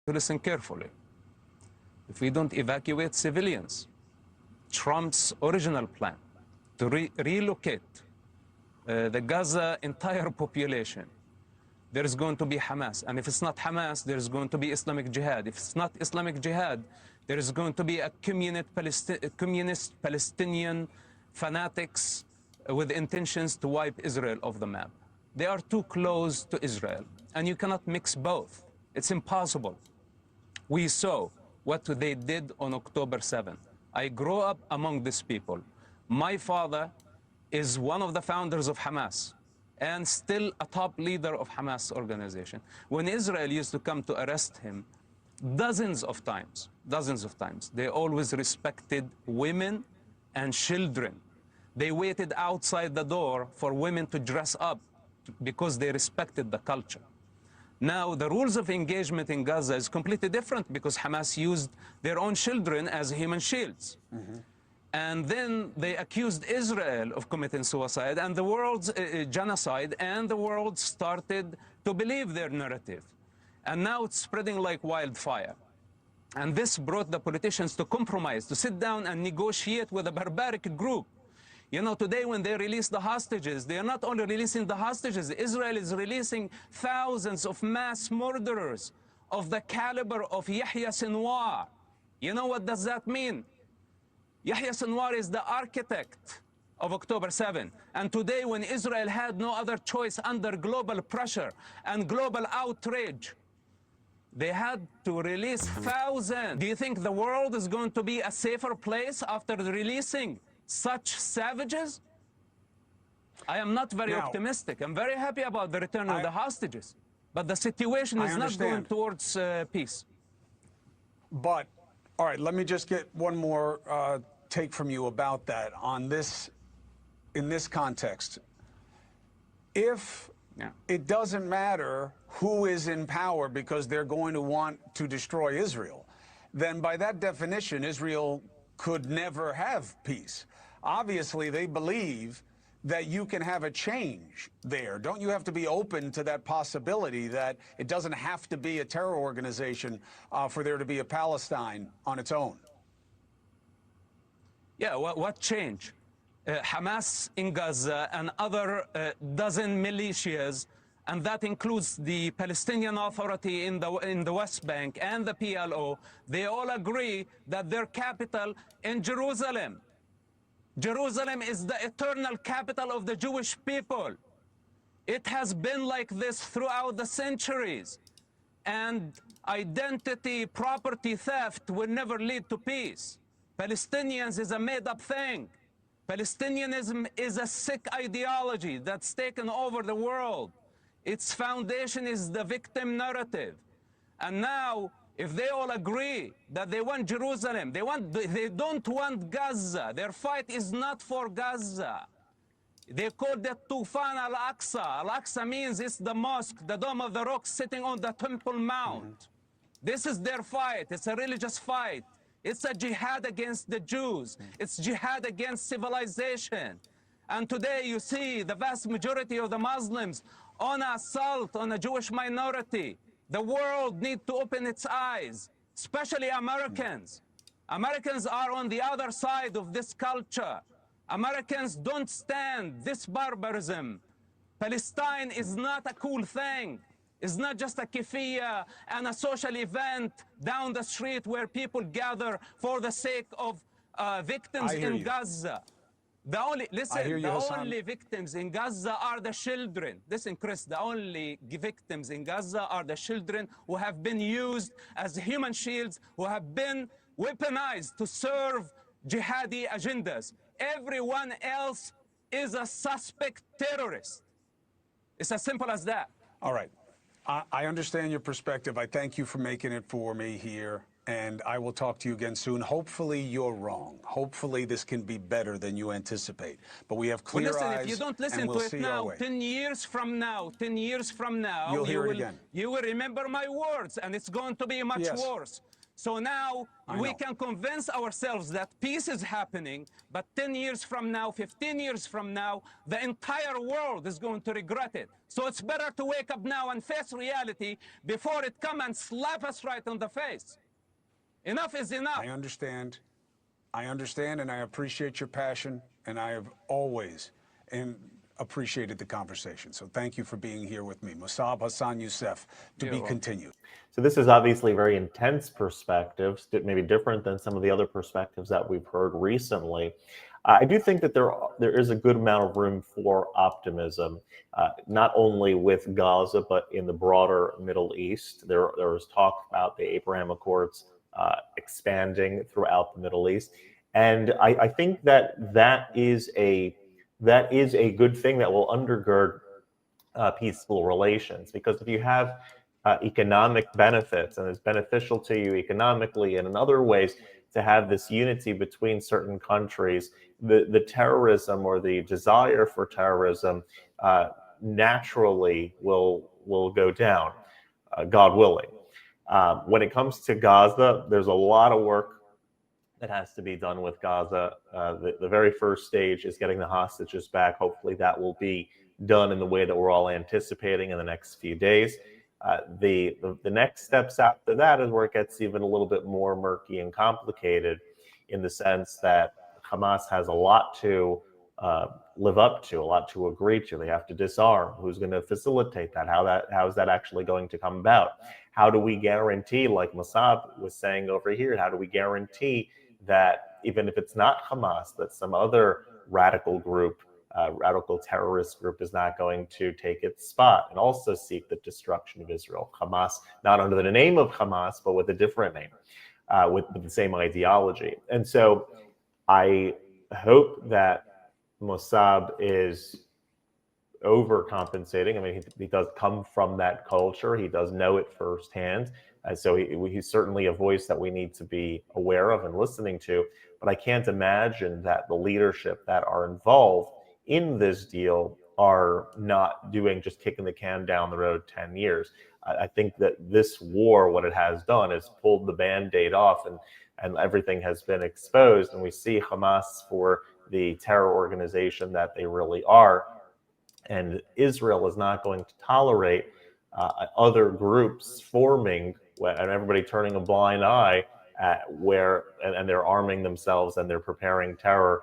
to listen carefully. If we don't evacuate civilians, Trump's original plan to relocate the Gaza entire population, there is going to be Hamas. And if it's not Hamas, there is going to be Islamic Jihad. If it's not Islamic Jihad, there is going to be a communist Palestinian fanatics with intentions to wipe Israel off the map. They are too close to Israel, and you cannot mix both. It's impossible. We saw what they did on October 7th. I grew up among these people. My father is one of the founders of Hamas and still a top leader of Hamas organization. When Israel used to come to arrest him, dozens of times, they always respected women and children. They waited outside the door for women to dress up because they respected the culture. Now, the rules of engagement in Gaza is completely different because Hamas used their own children as human shields. And then they accused Israel of committing suicide and the world's genocide, and the world started to believe their narrative. And now it's spreading like wildfire. And this brought the politicians to compromise, to sit down and negotiate with a barbaric group. You know, today when they release the hostages, they are not only releasing the hostages, Israel is releasing thousands of mass murderers of the caliber of Yahya Sinwar. You know what does that mean? Yahya Sinwar is the architect of October 7. And today when Israel had no other choice under global pressure and global outrage, they had to release thousands. Do you think the world is going to be a safer place after releasing such savages? I am not very optimistic. I'm very happy about the return of the hostages. But the situation is not going towards peace. But, all right, let me just get one more take from you about that on this, in this context. If it doesn't matter who is in power because they're going to want to destroy Israel, then by that definition, Israel could never have peace. Obviously, they believe that you can have a change there. Don't you have to be open to that possibility that it doesn't have to be a terror organization for there to be a Palestine on its own? Yeah, what change? Hamas in Gaza and other dozen militias, and that includes the Palestinian Authority in the West Bank and the PLO, they all agree that their capital in Jerusalem. Jerusalem is the eternal capital of the Jewish people. It has been like this throughout the centuries. And identity, property theft will never lead to peace. Palestinians is a made-up thing. Palestinianism is a sick ideology that's taken over the world. Its foundation is the victim narrative. And now, if they all agree that they want Jerusalem, they don't want Gaza. Their fight is not for Gaza. They call that Tufan al-Aqsa. Al-Aqsa means it's the mosque, the Dome of the Rock sitting on the Temple Mount. This is their fight. It's a religious fight. It's a jihad against the Jews. It's jihad against civilization. And today you see the vast majority of the Muslims on assault on a Jewish minority. The world needs to open its eyes, especially Americans. Americans are on the other side of this culture. Americans don't stand this barbarism. Palestine is not a cool thing. It's not just a kefiyah and a social event down the street where people gather for the sake of victims in Gaza. The only victims in Gaza are the children. Listen, Chris, the only victims in Gaza are the children who have been used as human shields, who have been weaponized to serve jihadi agendas. Everyone else is a suspect terrorist. It's as simple as that. All right. I understand your perspective. I thank you for making it for me here. And I will talk to you again soon. Hopefully you're wrong. Hopefully this can be better than you anticipate. But we have clear eyes, if you don't listen to it now, 10 years from now, you'll hear it again. You will remember my words, and it's going to be much worse. So now we can convince ourselves that peace is happening, but 10 years from now, 15 years from now, the entire world is going to regret it. So it's better to wake up now and face reality before it come and slap us right on the face. Enough is enough. I understand, and I appreciate your passion, and I have always appreciated the conversation. So thank you for being here with me. Musab Hassan Youssef, to be continued. So this is obviously very intense perspectives, maybe different than some of the other perspectives that we've heard recently. I do think that there is a good amount of room for optimism, not only with Gaza, but in the broader Middle East. There was talk about the Abraham Accords expanding throughout the Middle East. And I think that is a good thing that will undergird peaceful relations, because if you have economic benefits and it's beneficial to you economically and in other ways to have this unity between certain countries, the terrorism or the desire for terrorism naturally will go down, God willing. When it comes to Gaza, there's a lot of work that has to be done with Gaza. The very first stage is getting the hostages back. Hopefully that will be done in the way that we're all anticipating in the next few days. The next steps after that is where it gets even a little bit more murky and complicated, in the sense that Hamas has a lot to live up to, a lot to agree to. They have to disarm. Who's going to facilitate that? How is that actually going to come about? How do we guarantee, like Musab was saying over here, how do we guarantee that even if it's not Hamas, that some other radical group, radical terrorist group is not going to take its spot and also seek the destruction of Israel? Hamas, not under the name of Hamas, but with a different name, with the same ideology. And so I hope that Mossab is overcompensating. I mean, he does come from that culture. He does know it firsthand. And so he's certainly a voice that we need to be aware of and listening to. But I can't imagine that the leadership that are involved in this deal are not doing, just kicking the can down the road 10 years. I think that this war, what it has done is pulled the Band-Aid off, and everything has been exposed. And we see Hamas for the terror organization that they really are. And Israel is not going to tolerate other groups forming and everybody turning a blind eye at and they're arming themselves and they're preparing terror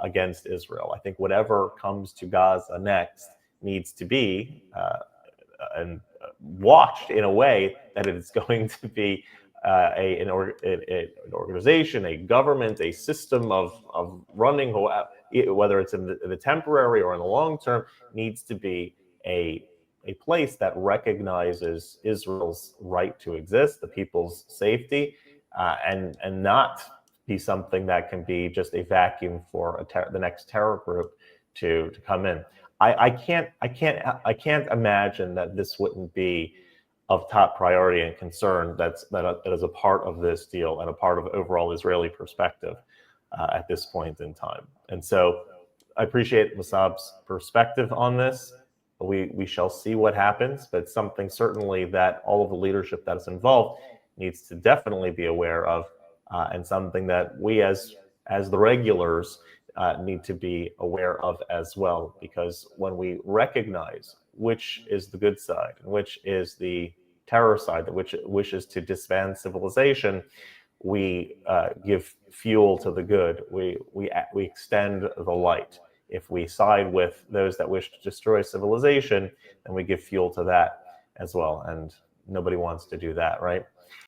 against Israel. I think whatever comes to Gaza next needs to be watched in a way that it is going to be an organization, a government, a system of running, whether it's in the temporary or in the long term, needs to be a place that recognizes Israel's right to exist, the people's safety, and not be something that can be just a vacuum for the next terror group to come in. I can't imagine that this wouldn't be of top priority and concern that is a part of this deal and a part of overall Israeli perspective at this point in time. And so I appreciate Musab's perspective on this. We shall see what happens, but something certainly that all of the leadership that is involved needs to definitely be aware of, and something that we as the regulars need to be aware of as well. Because when we recognize which is the good side and which is the terror side, which wishes to disband civilization, we give fuel to the good. We extend the light. If we side with those that wish to destroy civilization, then we give fuel to that as well. And nobody wants to do that, right?